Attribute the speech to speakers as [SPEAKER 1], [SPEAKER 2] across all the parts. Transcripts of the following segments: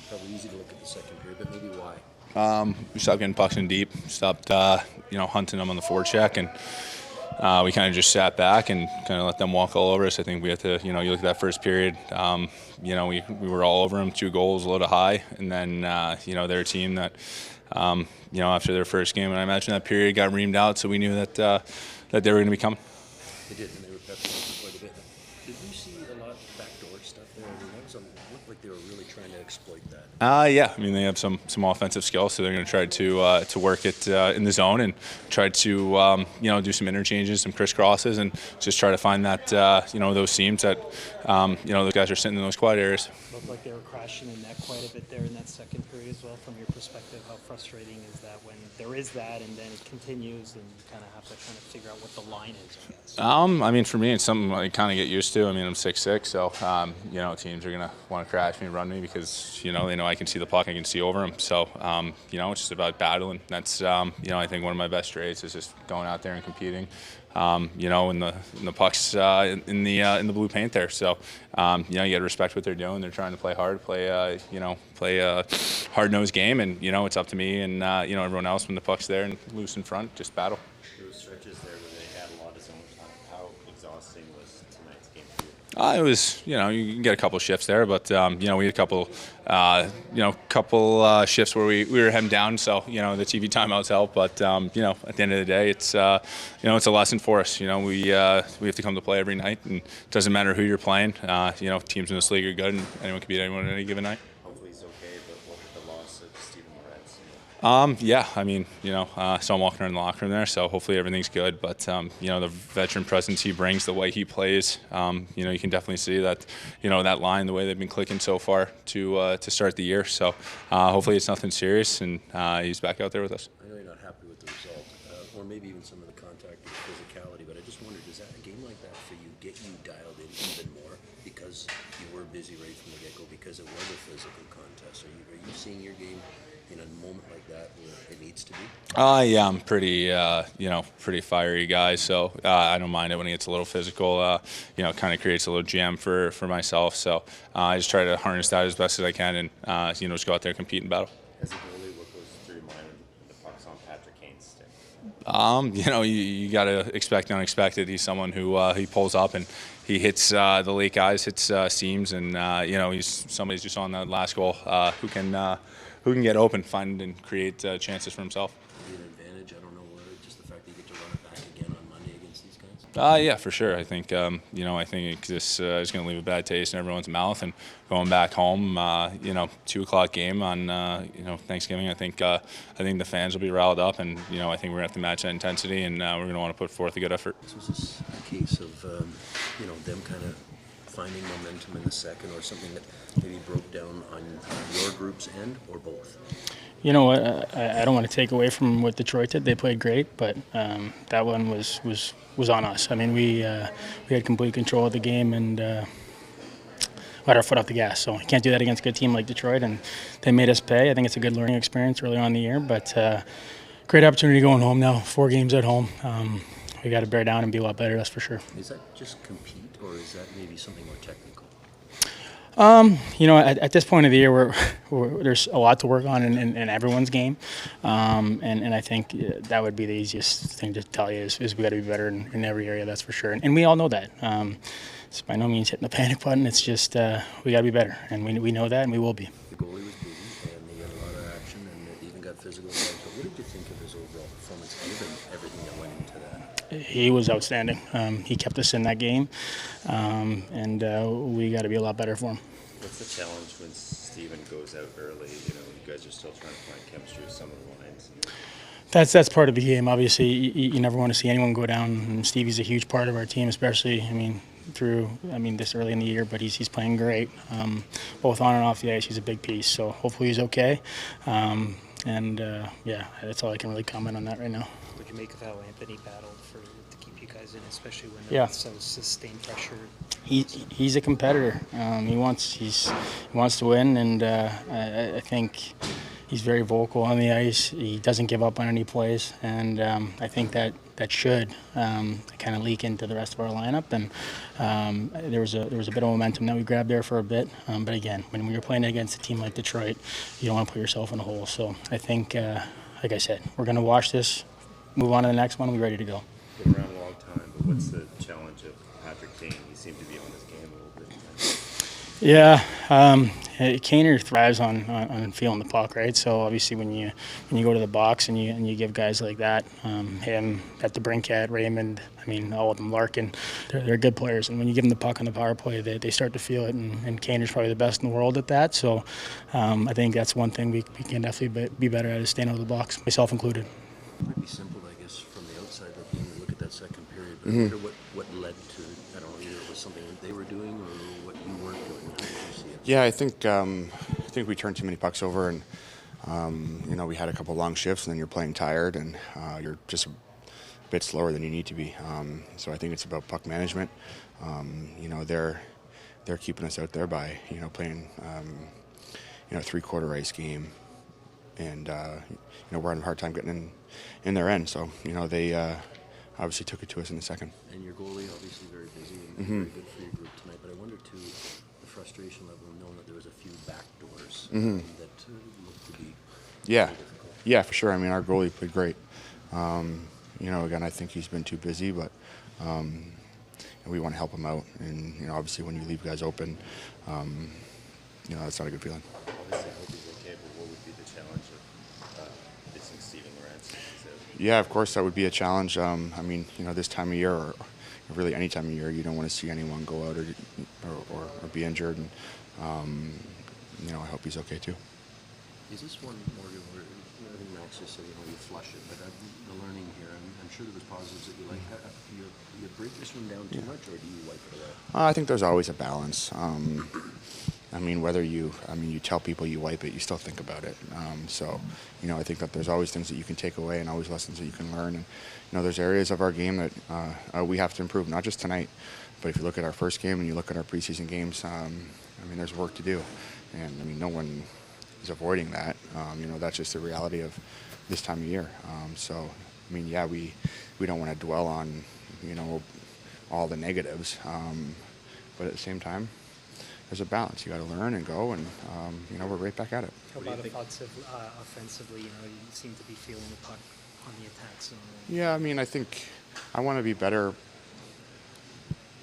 [SPEAKER 1] Probably easy to look at the second period, but maybe why?
[SPEAKER 2] We stopped getting pucks in deep, stopped hunting them on the forecheck, and we kind of just sat back and kind of let them walk all over us. I think we had to, you look at that first period, we were all over them, 2 goals, a little high, and then, they're a team that, after their first game, and I imagine that period got reamed out, so we knew that that they were going to be coming.
[SPEAKER 1] They did, and they were peppering quite a bit. Did you see a lot of backdoor stuff there? I mean, it looked like they were really trying to exploit that.
[SPEAKER 2] Yeah, I mean they have some offensive skills, so they're going to try to work it in the zone and try to do some interchanges, some crisscrosses, and just try to find that those seams that those guys are sitting in those quiet areas.
[SPEAKER 3] Looked like they were crashing the net quite a bit there in that second period as well. From your perspective, how frustrating is that when there is that and then it continues and you kind of have to figure out what the line is, I guess?
[SPEAKER 2] I mean, for me, it's something I kind of get used to. I mean, I'm 6'6", so teams are gonna want to crash me, run me because they know I can see the puck, I can see over them. So it's just about battling. That's I think one of my best traits is just going out there and competing. In the pucks in the blue paint there. So you got to respect what they're doing. They're trying to play hard, play a hard-nosed game, and it's up to me and everyone else when the puck's there and loose in front, just battle.
[SPEAKER 4] There were stretches there where they had a lot of zone time. How exhausting was tonight's game for you?
[SPEAKER 2] It was, you can get a couple shifts there, but we had a couple shifts where we were heading down, so the TV timeouts help. But at the end of the day, it's it's a lesson for us. We have to come to play every night, and it doesn't matter who you're playing. Teams in this league are good, and anyone can beat anyone at any given night.
[SPEAKER 4] Hopefully he's okay, but what with the loss of Steven Moretz?
[SPEAKER 2] Yeah, I mean, so I'm walking around the locker room there, so hopefully everything's good. But, the veteran presence he brings, the way he plays, you can definitely see that, that line, the way they've been clicking so far to start the year. So hopefully it's nothing serious, and he's back out there with us.
[SPEAKER 1] I know you're not happy with the result, or maybe even some of the contact or physicality, but I just wondered, does that a game like that for you get you dialed in even more because you were busy right from the get-go because it was a physical contest? Are you seeing your game in a moment like that where it needs to be?
[SPEAKER 2] Yeah, I'm pretty fiery guy, so I don't mind it when it gets a little physical. Kind of creates a little jam for myself. So I just try to harness that as best as I can, and just go out there and compete and battle.
[SPEAKER 4] As a goalie, what goes through your mind when the puck's on Patrick Kane's stick?
[SPEAKER 2] You got to expect the unexpected. He's someone who he pulls up and he hits the late guys, hits seams, and he's somebody's just on that last goal who can get open, find and create chances for himself.
[SPEAKER 1] Be an advantage. I don't know, just the fact that you get to run it back again on Monday against these guys.
[SPEAKER 2] Yeah, for sure. I think I think this is going to leave a bad taste in everyone's mouth. And going back home, 2:00 game on Thanksgiving. I think the fans will be riled up, and I think we're going to have to match that intensity, and we're going to want to put forth a good effort.
[SPEAKER 1] So was this a case of them kind of finding momentum in the second, or something that maybe broke down on your group's end, or both?
[SPEAKER 3] You know what? I don't want to take away from what Detroit did. They played great, but that one was on us. I mean, we had complete control of the game and let our foot off the gas. So you can't do that against a good team like Detroit, and they made us pay. I think it's a good learning experience early on in the year, but great opportunity going home now. 4 games at home. We got to bear down and be a lot better, that's for sure.
[SPEAKER 1] Is that just compete, or is that maybe something more technical?
[SPEAKER 3] At this point of the year, there's a lot to work on in everyone's game, and I think that would be the easiest thing to tell you is we got to be better in every area, that's for sure. And we all know that. It's by no means hitting the panic button. It's just we got to be better, and we know that, and we will be.
[SPEAKER 1] The goalie was busy, and they got a lot of action, and they even got physical. But what did you think of his overall performance, given everything that went into that?
[SPEAKER 3] He was outstanding. He kept us in that game, and we got to be a lot better for him.
[SPEAKER 4] What's the challenge when Steven goes out early? You guys are still trying to find chemistry with some of the lines.
[SPEAKER 3] That's part of the game. Obviously, you never want to see anyone go down. And Stevie's a huge part of our team, especially this early in the year. But he's playing great, both on and off the ice. He's a big piece. So hopefully he's okay. That's all I can really comment on that right now.
[SPEAKER 5] What do you make of how Anthony battled to keep you guys in, especially when there's so sustained pressure?
[SPEAKER 3] He's a competitor. He wants to win, and I think He's very vocal on the ice. He doesn't give up on any plays, and I think that should kind of leak into the rest of our lineup. And there was a bit of momentum that we grabbed there for a bit. But again, when you're playing against a team like Detroit, you don't want to put yourself in a hole. So I think, like I said, we're going to watch this, move on to the next one. We're ready to go.
[SPEAKER 4] Been around a long time, but what's the challenge of Patrick Kane? He seemed to be on his game a little bit tonight.
[SPEAKER 3] Yeah, Kaner thrives on feeling the puck, right? So obviously when you go to the box and you give guys like that, him at the Brinkat, Raymond, I mean all of them, Larkin, they're good players. And when you give them the puck on the power play, they start to feel it. And Kaner's probably the best in the world at that. So I think that's one thing we can definitely be better at, is staying out of the box, myself included.
[SPEAKER 1] It might be simple, I guess, from the outside looking in, look at that second period. But I wonder what led to, I don't know, either it was something that they were doing or what you weren't doing. How did you see it?
[SPEAKER 6] Yeah, I think we turned too many pucks over, and we had a couple long shifts, and then you're playing tired, and you're just a bit slower than you need to be. So I think it's about puck management. They're keeping us out there by playing a three-quarter ice game, and we're having a hard time getting in their end. So they obviously took it to us in the second.
[SPEAKER 1] And your goalie, obviously very busy and very good for your group tonight. But I wonder, too, the frustration level of knowing that there was a few back doors that looked to be difficult.
[SPEAKER 6] Yeah, for sure. I mean, our goalie played great. Again, I think he's been too busy, but and we want to help him out. And obviously, when you leave guys open, that's not a good feeling.
[SPEAKER 4] Obviously, I hope he's okay, but what would be the challenge of missing Steven Lorentz?
[SPEAKER 6] Yeah, of course, that would be a challenge. This time of year, or really any time of year, you don't want to see anyone go out or be injured. And I hope he's okay too.
[SPEAKER 1] Is this one, Morgan, where I think Max just said, you flush it, but the learning here, I'm sure there was positives that you like. Do you break this one down too much, or do you wipe it away?
[SPEAKER 6] I think there's always a balance. Whether you tell people you wipe it, you still think about it. I think that there's always things that you can take away and always lessons that you can learn. And, there's areas of our game that we have to improve, not just tonight, but if you look at our first game and you look at our preseason games, there's work to do. And, no one is avoiding that. That's just the reality of this time of year. We don't want to dwell on, all the negatives. But at the same time, there's a balance. You got to learn and go, and we're right back at it.
[SPEAKER 5] How about offensively? You seem to be feeling the puck on the attack zone.
[SPEAKER 6] Yeah, I think I want to be better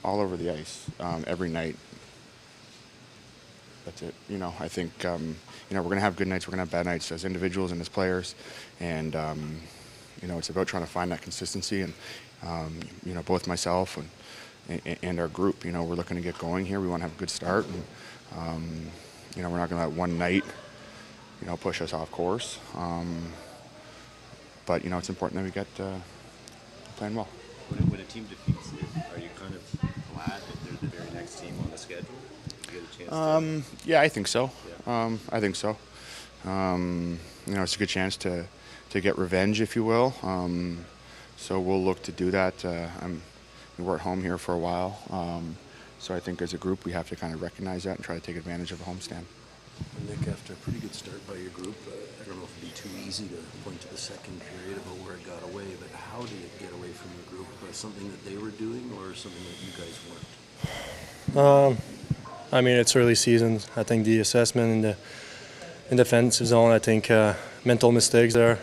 [SPEAKER 6] all over the ice every night. That's it. I think we're going to have good nights. We're going to have bad nights as individuals and as players, and it's about trying to find that consistency. And both myself and our group, we're looking to get going here. We want to have a good start, and we're not going to let one night, push us off course. But it's important that we get playing well.
[SPEAKER 4] When a team defeats you, are you kind of glad that they're the very next team on the schedule? You get a chance to...
[SPEAKER 6] Yeah, I think so.
[SPEAKER 4] Yeah.
[SPEAKER 6] I think so. It's a good chance to get revenge, if you will. So we'll look to do that. We're at home here for a while. So I think as a group, we have to kind of recognize that and try to take advantage of a homestand.
[SPEAKER 1] Nick, after a pretty good start by your group, I don't know if it'd be too easy to point to the second period about where it got away, but how did it get away from your group? Something that they were doing or something that you guys weren't?
[SPEAKER 7] It's early season. I think the assessment in the defensive zone, I think mental mistakes there,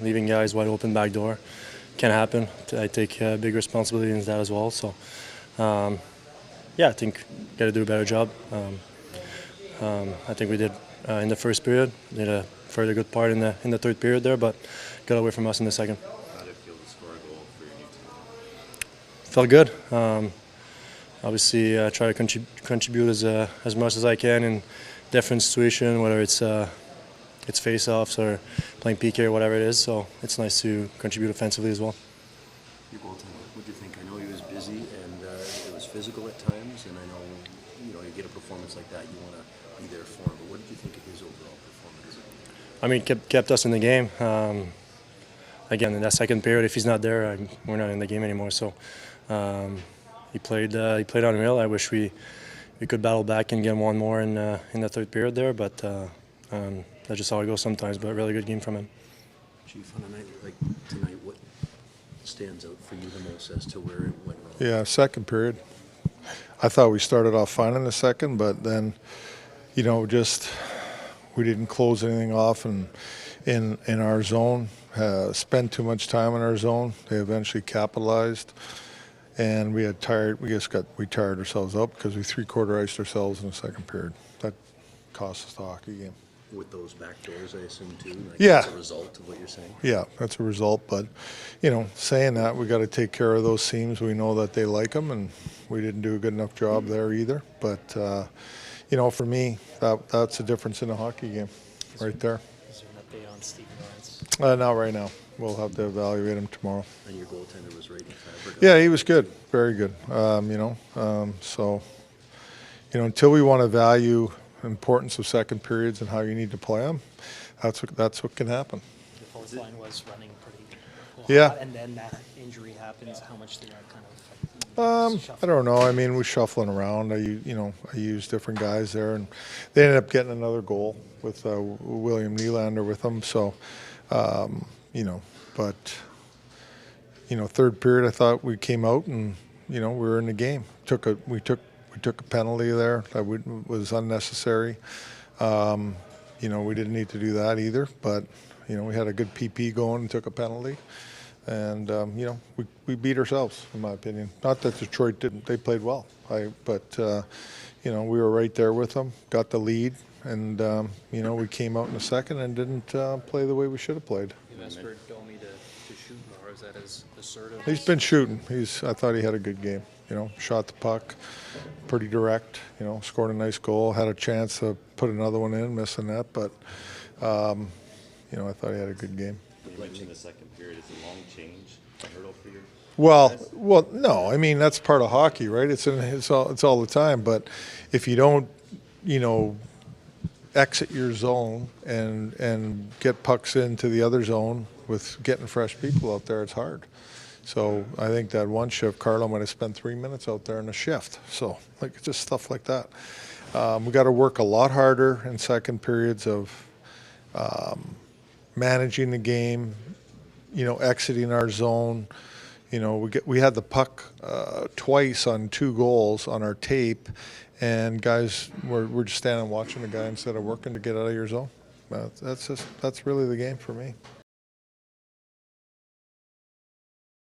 [SPEAKER 7] leaving guys wide open back door can happen. I take big responsibility in that as well. So, I think got to do a better job. I think we did in the first period. Did a fairly good part in the third period there, but got away from us in the second.
[SPEAKER 4] How did it feel to score a goal for your new team?
[SPEAKER 7] Felt good. Obviously, try to contribute as much as I can in different situations, whether it's face-offs or playing PK or whatever it is. So it's nice to contribute offensively as well.
[SPEAKER 1] Your goaltender, what do you think? I know he was busy and it was physical at times, and I know you get a performance like that, you want to be there for him. But what did you think of his overall performance?
[SPEAKER 7] Kept us in the game. Again, in that second period, if he's not there, we're not in the game anymore. So he played unreal. I wish we could battle back and get one more in the third period there, but That's just how it goes sometimes, but a really good game from him.
[SPEAKER 1] Chief, on a night like tonight, what stands out for you the most as to where it went wrong?
[SPEAKER 8] Yeah, second period. I thought we started off fine in the second, but then, just we didn't close anything off in our zone. Spent too much time in our zone. They eventually capitalized, and we tired ourselves up because we three-quarter iced ourselves in the second period. That cost us the hockey game.
[SPEAKER 1] With those back doors, I assume, too? Like
[SPEAKER 8] Yeah.
[SPEAKER 1] That's a result of what you're saying?
[SPEAKER 8] Yeah, that's a result. But, saying that, we got to take care of those seams. We know that they like them, and we didn't do a good enough job there either. But, for me, that's the difference in a hockey game right there.
[SPEAKER 5] Is there an update on Steve Lawrence?
[SPEAKER 8] Not right now. We'll have to evaluate him tomorrow.
[SPEAKER 1] And your goaltender was right in Fabric?
[SPEAKER 8] Yeah, he was good. Very good. Until we want to value importance of second periods and how you need to play them, that's what can happen.
[SPEAKER 5] The fourth line was running pretty well.
[SPEAKER 8] Yeah.
[SPEAKER 5] And then that injury happens. How much did that kind of
[SPEAKER 8] I don't know. I mean, we're shuffling around. I used different guys there, and they ended up getting another goal with William Nylander with them. So, third period, I thought we came out and we were in the game. We took a penalty there that was unnecessary. We didn't need to do that either, but we had a good PP going and took a penalty. And, we beat ourselves, in my opinion. Not that Detroit didn't. They played well. But we were right there with them, got the lead, and, we came out in the second and didn't play the way we should have played.
[SPEAKER 9] You asked for Domi to shoot more. Is that as assertive?
[SPEAKER 8] He's been shooting. I thought he had a good game. Shot the puck, pretty direct, scored a nice goal, had a chance to put another one in, missing that. But, I thought he had a good game.
[SPEAKER 4] You mentioned the second period. Is a long change a hurdle for you?
[SPEAKER 8] Well, no. I mean, that's part of hockey, right? It's all the time. But if you don't, exit your zone and get pucks into the other zone with getting fresh people out there, it's hard. So I think that one shift, Carlo might have spent 3 minutes out there in a shift. So just stuff like that. We got to work a lot harder in second periods of managing the game, exiting our zone. We had the puck twice on 2 goals on our tape, and guys we're just standing watching the guy instead of working to get out of your zone. That's really the game for me.